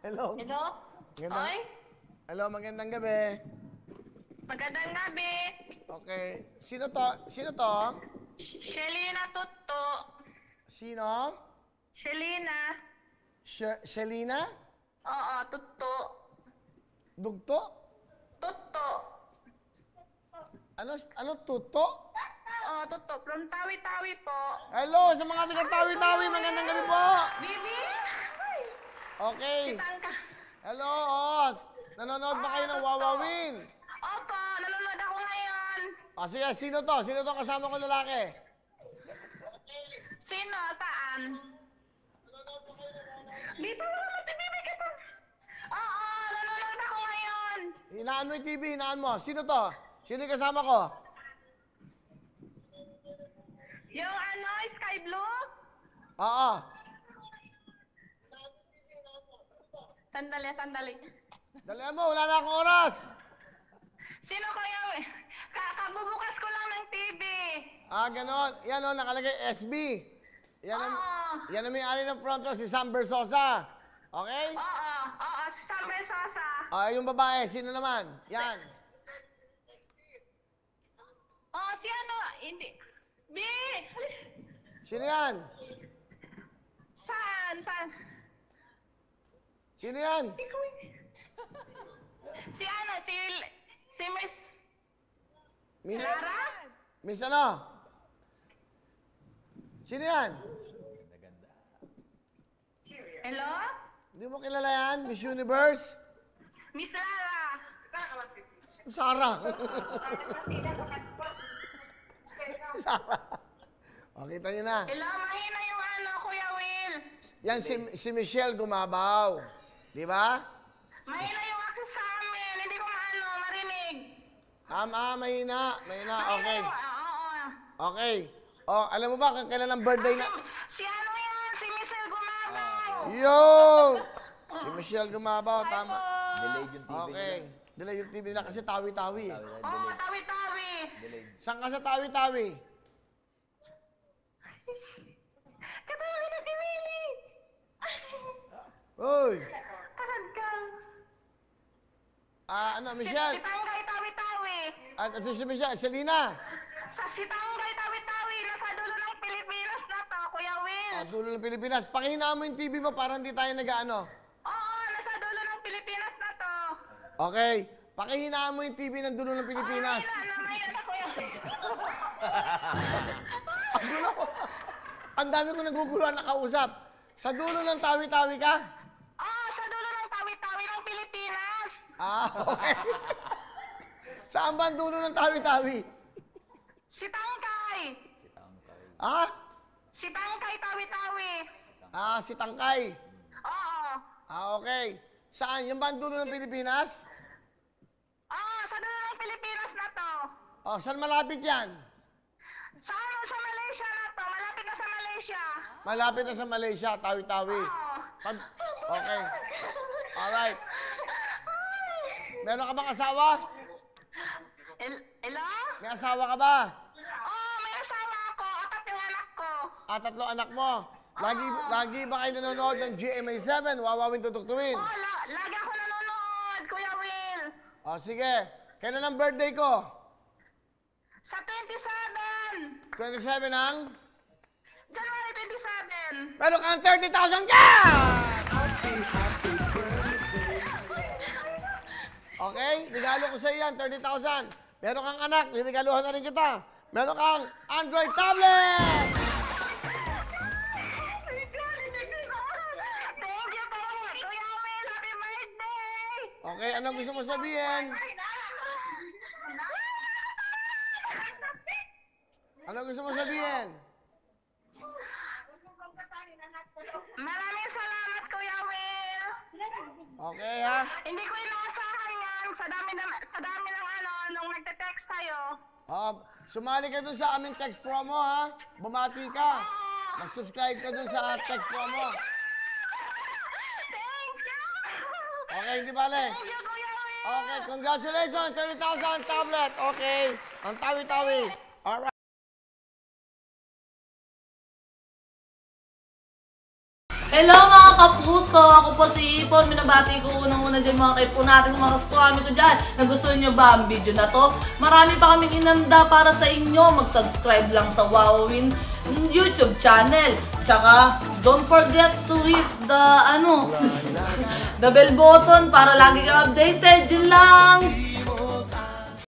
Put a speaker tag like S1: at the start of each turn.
S1: Hello.
S2: Hello?
S1: Magandang,
S2: Oy?
S1: hello, magandang gabi.
S2: Magandang gabi.
S1: Okay. Sino to? Sino to?
S2: Shelina Tutto.
S1: Sino?
S2: Shelina.
S1: Shelina?
S2: Oo, Tutto.
S1: Dugto?
S2: Tutto.
S1: Ano tuto?
S2: Oo, Tutto. From Tawi-Tawi po.
S1: Hello, sa mga taga-tawi-tawi, magandang gabi po.
S2: Bibi?
S1: Okay.
S2: Si Tangka.
S1: Hello, Os. Nanonood ba kayo ng Wawawin?
S2: Opo, nanonood ako ngayon.
S1: Sige, sino to? Sino to kasama ko lalaki?
S2: Sino? Saan? Dito mo naman si Bibi ka to. Oo, nanonood ako ngayon.
S1: Hinaan mo yung TV, hinaan mo. Sino to? Sino yung kasama ko?
S2: Yung Sky Blue?
S1: Oo.
S2: Sandali.
S1: Dalihan mo, wala na akong oras.
S2: Sino kaya? Kabubukas ko lang ng TV.
S1: Ganon. Yan o, nakalagay SB. Yan ang,
S2: Oo.
S1: yan ang may-ari ng front row, si Sam Bersosa. Okay?
S2: Oo, si Sam Bersosa.
S1: Yung babae, sino naman? Yan.
S2: Si ano? Hindi. B!
S1: Sino yan?
S2: Saan?
S1: Sino yan?
S2: Si ano? Si Miss
S1: Miss,
S2: Lara?
S1: Miss ano? Sino yan?
S2: Hello?
S1: Hindi mo kilala yan? Miss Universe?
S2: Miss Lara.
S1: Sarah. Sarah. O, kita niyo na.
S2: Hello, mahina yung Kuya Will.
S1: Yan si Michelle Gumabaw. Di ba?
S2: Mahina yung access sa amin. Hindi ko marinig.
S1: Mahina. Mahina. Okay.
S2: Oo.
S1: Okay. Alam mo ba kung kailan ang birthday na...
S2: Si ano yan? Si Michelle Gumabaw.
S1: Yo! Si Michelle Gumabaw, tama.
S3: Delayed yung TV
S1: Okay. Delay yung TV na kasi tawi-tawi.
S2: Oo, tawi-tawi.
S1: Saan ka sa tawi-tawi?
S2: Katayo na si Willie.
S1: Uy!
S2: Kasad ka.
S1: Michelle?
S2: Si Tanggay tawi-tawi.
S1: At si Michelle, Selena.
S2: Si Tanggay tawi-tawi. Nasa dulo ng Pilipinas na to, Kuya Will.
S1: Dulo ng Pilipinas. Pakihinaan mo yung TV mo para hindi tayo nag-ano.
S2: Oo, nasa dulo ng Pilipinas na to.
S1: Okay. Pakihinaan mo yung TV ng dulo ng Pilipinas.
S2: Mahina na, Kuya Will.
S1: Ang gulo. Ang dami ko naguguluhan na kausap. Sa dulo ng tawi-tawi ka?
S2: Oo, sa dulo ng tawi-tawi ng Pilipinas.
S1: Okay. Saan ba ang dulo ng tawi-tawi?
S2: Si Tangkay. Si Tangkay tawi-tawi.
S1: Si Tangkay.
S2: Oo.
S1: Okay. Saan? Yung ba ang dulo ng Pilipinas?
S2: Oo, sa dulo ng Pilipinas na to.
S1: Saan malapit yan?
S2: Sa Malaysia na to. Malapit na sa Malaysia.
S1: Malapit na sa Malaysia, tawi-tawi.
S2: Oo.
S1: Okay. Alright. Meron ka bang asawa?
S2: Hello?
S1: May asawa ka ba?
S2: Oo, may asawa ako. 4 yung anak ko.
S1: 3 anak mo. Lagi ba kayo nanonood ng GMA7? Wawawin tutuktuin.
S2: Oo, lagi ako nanonood, Kuya Will.
S1: Sige. Kailan ang birthday ko?
S2: Sa 27.
S1: 27 ang?
S2: January 27.
S1: Meron kang 30,000 ka! Okay? Regalo ko sa iyan, 30,000. Meron kang anak, niregaluhan na rin kita. Meron kang Android tablet!
S2: Thank you, Kuya Will. Happy birthday!
S1: Okay, anong gusto mo sabihin? Anong gusto mo sabihin?
S2: Maraming salamat, Kuya Will.
S1: Okay, ha?
S2: Hindi ko inaasahan yan sa dami ng nung nagte-text sa'yo.
S1: Sumali ka dun sa aming text promo, ha? Bumati ka. Mag-subscribe ka dun sa text promo.
S2: Thank you!
S1: Okay, hindi bale.
S2: Thank you, Kuya Will!
S1: Okay, congratulations! 30,000 tablet! Okay. Ang tawi-tawi. Alright.
S4: Hello mga kapuso! Ako po
S3: po si Ipon. Minabati ko unang-una dyan mga kaipo natin, mga kaskwami ko dyan. Nagustuhan nyo ba ang video na to? Marami pa kaming inanda para sa inyo. Mag-subscribe lang sa Wowin YouTube channel. Tsaka, don't forget to hit the, the bell button para lagi kang updated. Yun lang!